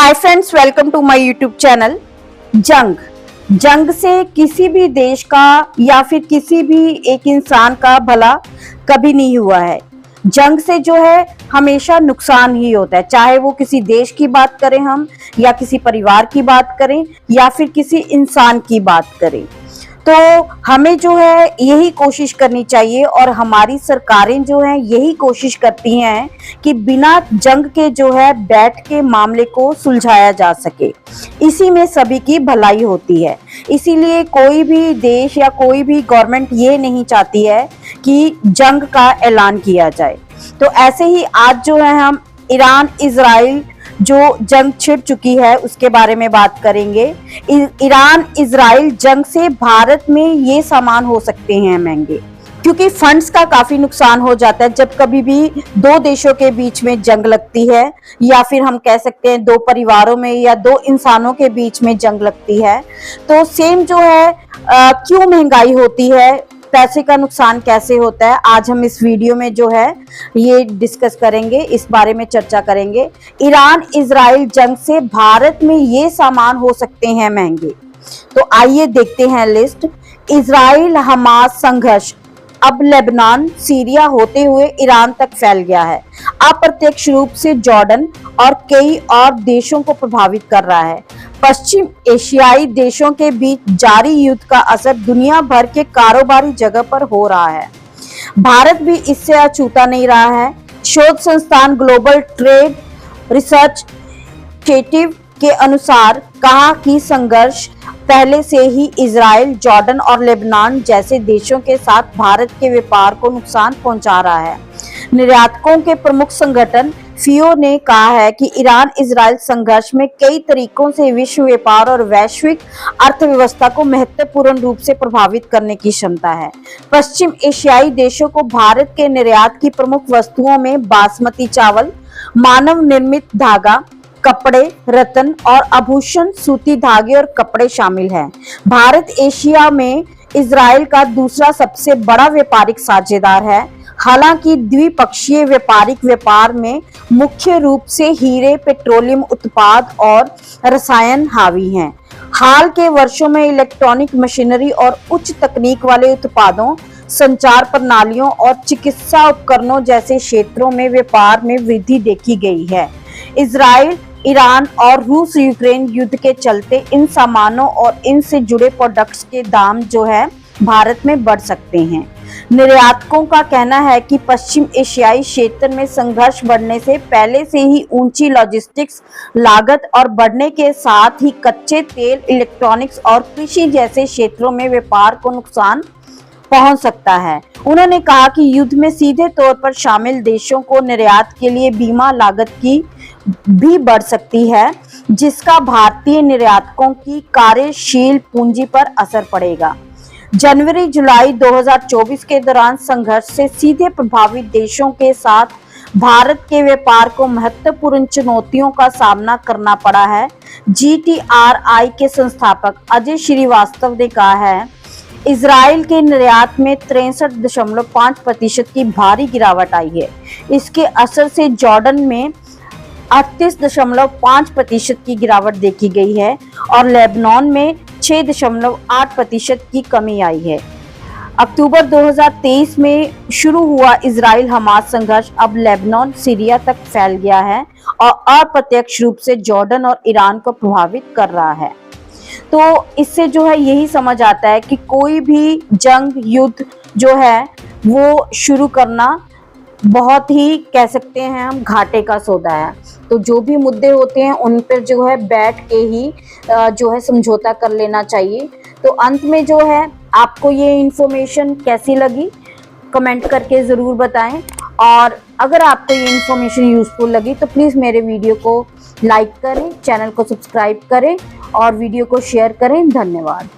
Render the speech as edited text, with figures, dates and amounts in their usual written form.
Hi friends, welcome to my YouTube channel. जंग से किसी भी देश का या फिर किसी भी एक इंसान का भला कभी नहीं हुआ है। जंग से जो है हमेशा नुकसान ही होता है, चाहे वो किसी देश की बात करें हम, या किसी परिवार की बात करें, या फिर किसी इंसान की बात करें। तो हमें जो है यही कोशिश करनी चाहिए और हमारी सरकारें जो है यही कोशिश करती हैं कि बिना जंग के जो है बैठ के मामले को सुलझाया जा सके। इसी में सभी की भलाई होती है। इसीलिए कोई भी देश या कोई भी गवर्नमेंट ये नहीं चाहती है कि जंग का ऐलान किया जाए। तो ऐसे ही आज जो है हम ईरान इजराइल जो जंग छिड़ चुकी है उसके बारे में बात करेंगे। ईरान इजराइल जंग से भारत में ये सामान हो सकते हैं महंगे, क्योंकि फंड्स का काफी नुकसान हो जाता है जब कभी भी दो देशों के बीच में जंग लगती है, या फिर हम कह सकते हैं दो परिवारों में या दो इंसानों के बीच में जंग लगती है। तो सेम जो है क्यों महंगाई होती है, पैसे का नुकसान कैसे होता है, आज हम इस वीडियो में जो है ये डिस्कस करेंगे, इस बारे में चर्चा करेंगे। ईरान इजराइल जंग से भारत में ये सामान हो सकते हैं महंगे। तो आइए देखते हैं लिस्ट। इजराइल हमास संघर्ष अब लेबनान सीरिया होते हुए ईरान तक फैल गया है। अप्रत्यक्ष रूप से जॉर्डन और कई और देशों को प्रभावित कर रहा है। पश्चिम एशियाई देशों के बीच जारी युद्ध का असर दुनिया भर के कारोबारी जगह पर हो रहा है। भारत भी इससे अछूता नहीं रहा है। शोध संस्थान ग्लोबल ट्रेड रिसर्च इनिशिएटिव के अनुसार कहा कि संघर्ष पहले से ही इजराइल, जॉर्डन और लेबनान जैसे देशों के साथ भारत के व्यापार को नुकसान पहुंचा रहा है। निर्यातकों के प्रमुख संगठन फियो ने कहा है कि ईरान इजराइल संघर्ष में कई तरीकों से विश्व व्यापार और वैश्विक अर्थव्यवस्था को महत्वपूर्ण रूप से प्रभावित करने की क्षमता है। पश्चिम एशियाई देशों को भारत के निर्यात की प्रमुख वस्तुओं में बासमती चावल, मानव निर्मित धागा, कपड़े, रत्न और आभूषण, सूती धागे और कपड़े शामिल हैं। भारत एशिया में इजराइल का दूसरा सबसे बड़ा व्यापारिक साझेदार है। हालांकि द्विपक्षीय व्यापारिक व्यापार में मुख्य रूप से हीरे, पेट्रोलियम उत्पाद और रसायन हावी हैं। हाल के वर्षों में इलेक्ट्रॉनिक मशीनरी और उच्च तकनीक वाले उत्पादों, संचार प्रणालियों और चिकित्सा उपकरणों जैसे क्षेत्रों में व्यापार में वृद्धि देखी गई है। इजराइल, ईरान और रूस यूक्रेन युद्ध के चलते इन सामानों और इनसे जुड़े प्रोडक्ट्स के दाम जो है भारत में बढ़ सकते हैं। निर्यातकों का कहना है कि पश्चिम एशियाई क्षेत्र में संघर्ष बढ़ने से पहले से ही ऊंची लॉजिस्टिक्स लागत और बढ़ने के साथ ही कच्चे तेल, इलेक्ट्रॉनिक्स और कृषि जैसे क्षेत्रों में व्यापार को नुकसान पहुंच सकता है। उन्होंने कहा कि युद्ध में सीधे तौर पर शामिल देशों को निर्यात के लिए बीमा लागत की भी बढ़ सकती है, जिसका भारतीय निर्यातकों की कार्यशील पूंजी पर असर पड़ेगा। जनवरी-जुलाई 2024 के दौरान संघर्ष से सीधे प्रभावित देशों के साथ भारत के व्यापार को महत्वपूर्ण चुनौतियों का सामना करना पड़ा है। GTRI के संस्थापक अजय श्रीवास्तव ने कहा है, इजराइल के निर्यात में 63.5% की भारी गिरावट आई है। इसके असर से जॉर्डन में 38.5% की गिरावट देखी गई है और लेबनान में 6.8% की कमी आई है। अक्टूबर 2023 में शुरू हुआ इजराइल हमास संघर्ष अब लेबनान, सीरिया तक फैल गया है और अप्रत्यक्ष रूप से जॉर्डन और ईरान को प्रभावित कर रहा है। तो इससे जो है यही समझ आता है कि कोई भी जंग, युद्ध जो है वो शुरू करना बहुत ही कह सकते हैं हम घाटे का सौदा है। तो जो भी मुद्दे होते हैं उन पर जो है बैठ के ही जो है समझौता कर लेना चाहिए। तो अंत में जो है आपको ये इन्फॉर्मेशन कैसी लगी कमेंट करके ज़रूर बताएं, और अगर आपको ये इन्फॉर्मेशन यूज़फुल लगी तो प्लीज़ मेरे वीडियो को लाइक करें, चैनल को सब्सक्राइब करें और वीडियो को शेयर करें। धन्यवाद।